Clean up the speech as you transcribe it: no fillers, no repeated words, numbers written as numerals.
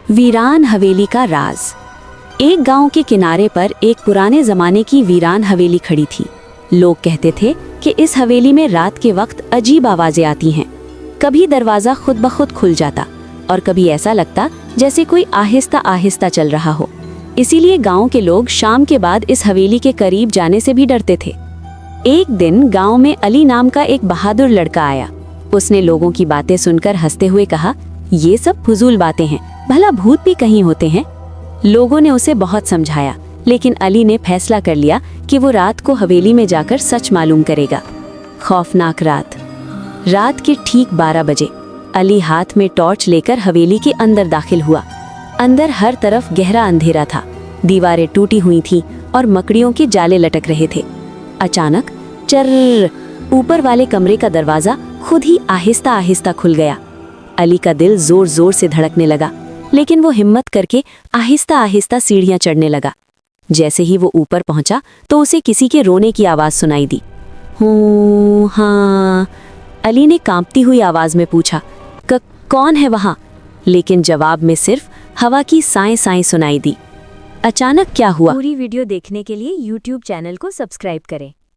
वीरान हवेली का राज। एक गांव के किनारे पर एक पुराने जमाने की वीरान हवेली खड़ी थी। लोग कहते थे कि इस हवेली में रात के वक्त अजीब आवाजें आती हैं। कभी दरवाजा खुद ब खुद खुल जाता और कभी ऐसा लगता जैसे कोई आहिस्ता आहिस्ता चल रहा हो। इसीलिए गांव के लोग शाम के बाद इस हवेली के करीब जाने से भी डरते थे। एक दिन गांव में अली नाम का एक बहादुर लड़का आया। उसने लोगों की बातें सुनकर हंसते हुए कहा, ये सब फजूल बातें हैं, भला भूत भी कहीं होते हैं। लोगों ने उसे बहुत समझाया, लेकिन अली ने फैसला कर लिया कि वो रात को हवेली में जाकर सच मालूम करेगा। खौफनाक रात के ठीक 12 बजे अली हाथ में टॉर्च लेकर हवेली के अंदर दाखिल हुआ। अंदर हर तरफ गहरा अंधेरा था, दीवारें टूटी हुई थीं और मकड़ियों के जाले लटक रहे थे। अचानक चर्र, ऊपर वाले कमरे का दरवाजा खुद ही आहिस्ता आहिस्ता खुल गया। अली का दिल जोर जोर से धड़कने लगा, लेकिन वो हिम्मत करके आहिस्ता आहिस्ता सीढ़ियां चढ़ने लगा। जैसे ही वो ऊपर पहुंचा तो उसे किसी के रोने की आवाज सुनाई दी। हूँ हाँ, अली ने कांपती हुई आवाज में पूछा, कौन है वहां? लेकिन जवाब में सिर्फ हवा की साएं साएं सुनाई दी। अचानक क्या हुआ? पूरी वीडियो देखने के लिए YouTube चैनल को सब्सक्राइब करें।